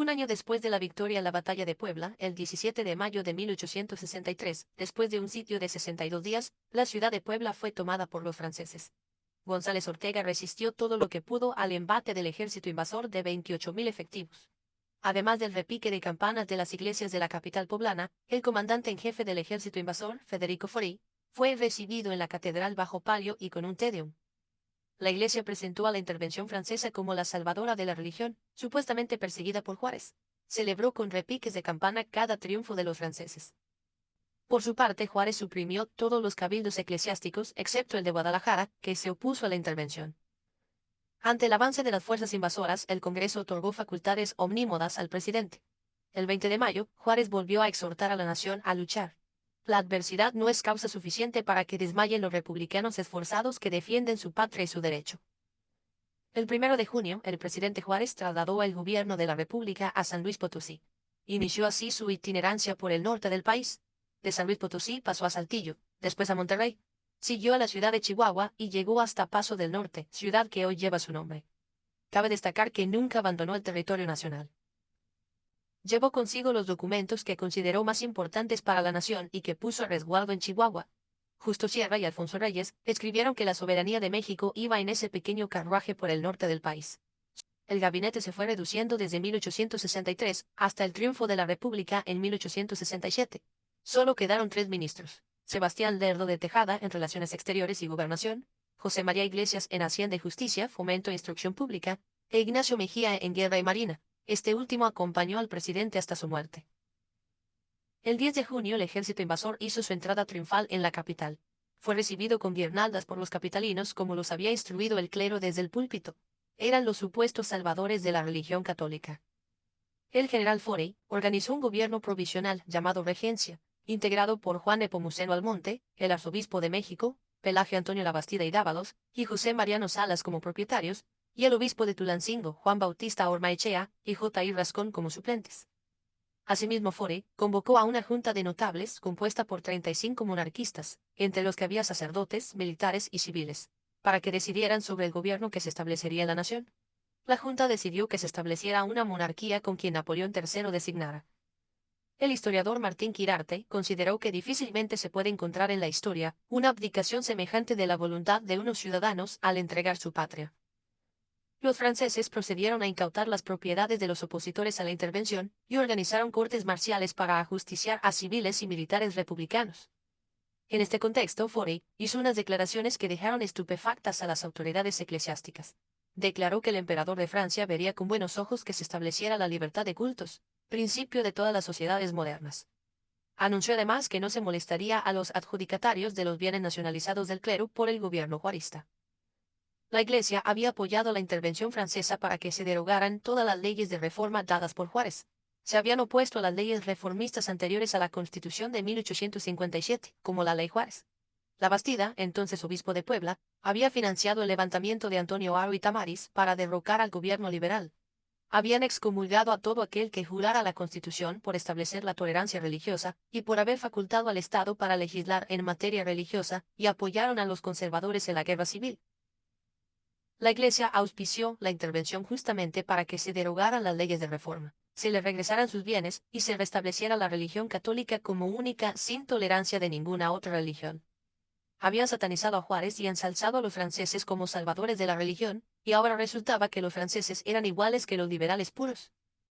Un año después de la victoria en la Batalla de Puebla, el 17 de mayo de 1863, después de un sitio de 62 días, la ciudad de Puebla fue tomada por los franceses. González Ortega resistió todo lo que pudo al embate del ejército invasor de 28.000 efectivos. Además del repique de campanas de las iglesias de la capital poblana, el comandante en jefe del ejército invasor, Federico Forey, fue recibido en la catedral bajo palio y con un Te Deum. La Iglesia presentó a la intervención francesa como la salvadora de la religión, supuestamente perseguida por Juárez. Celebró con repiques de campana cada triunfo de los franceses. Por su parte, Juárez suprimió todos los cabildos eclesiásticos, excepto el de Guadalajara, que se opuso a la intervención. Ante el avance de las fuerzas invasoras, el Congreso otorgó facultades omnímodas al presidente. El 20 de mayo, Juárez volvió a exhortar a la nación a luchar. La adversidad no es causa suficiente para que desmayen los republicanos esforzados que defienden su patria y su derecho. El 1 de junio, el presidente Juárez trasladó el gobierno de la República a San Luis Potosí. Inició así su itinerancia por el norte del país. De San Luis Potosí pasó a Saltillo, después a Monterrey. Siguió a la ciudad de Chihuahua y llegó hasta Paso del Norte, ciudad que hoy lleva su nombre. Cabe destacar que nunca abandonó el territorio nacional. Llevó consigo los documentos que consideró más importantes para la nación y que puso a resguardo en Chihuahua. Justo Sierra y Alfonso Reyes escribieron que la soberanía de México iba en ese pequeño carruaje por el norte del país. El gabinete se fue reduciendo desde 1863 hasta el triunfo de la República en 1867. Solo quedaron 3 ministros: Sebastián Lerdo de Tejada en Relaciones Exteriores y Gobernación, José María Iglesias en Hacienda y Justicia, Fomento e Instrucción Pública, e Ignacio Mejía en Guerra y Marina. Este último acompañó al presidente hasta su muerte. El 10 de junio el ejército invasor hizo su entrada triunfal en la capital. Fue recibido con guirnaldas por los capitalinos como los había instruido el clero desde el púlpito. Eran los supuestos salvadores de la religión católica. El general Forey organizó un gobierno provisional llamado Regencia, integrado por Juan Nepomuceno Almonte, el arzobispo de México, Pelagio Antonio Labastida y Dávalos, y José Mariano Salas como propietarios, y el obispo de Tulancingo, Juan Bautista Ormaechea, y J. I. Rascón como suplentes. Asimismo, Forey convocó a una junta de notables compuesta por 35 monarquistas, entre los que había sacerdotes, militares y civiles, para que decidieran sobre el gobierno que se establecería en la nación. La junta decidió que se estableciera una monarquía con quien Napoleón III designara. El historiador Martín Quirarte consideró que difícilmente se puede encontrar en la historia una abdicación semejante de la voluntad de unos ciudadanos al entregar su patria. Los franceses procedieron a incautar las propiedades de los opositores a la intervención y organizaron cortes marciales para ajusticiar a civiles y militares republicanos. En este contexto, Forey hizo unas declaraciones que dejaron estupefactas a las autoridades eclesiásticas. Declaró que el emperador de Francia vería con buenos ojos que se estableciera la libertad de cultos, principio de todas las sociedades modernas. Anunció además que no se molestaría a los adjudicatarios de los bienes nacionalizados del clero por el gobierno juarista. La Iglesia había apoyado la intervención francesa para que se derogaran todas las leyes de reforma dadas por Juárez. Se habían opuesto a las leyes reformistas anteriores a la Constitución de 1857, como la Ley Juárez. Labastida, entonces obispo de Puebla, había financiado el levantamiento de Antonio Haro y Tamariz para derrocar al gobierno liberal. Habían excomulgado a todo aquel que jurara la Constitución por establecer la tolerancia religiosa y por haber facultado al Estado para legislar en materia religiosa, y apoyaron a los conservadores en la guerra civil. La Iglesia auspició la intervención justamente para que se derogaran las leyes de reforma, se le regresaran sus bienes y se restableciera la religión católica como única sin tolerancia de ninguna otra religión. Habían satanizado a Juárez y ensalzado a los franceses como salvadores de la religión, y ahora resultaba que los franceses eran iguales que los liberales puros.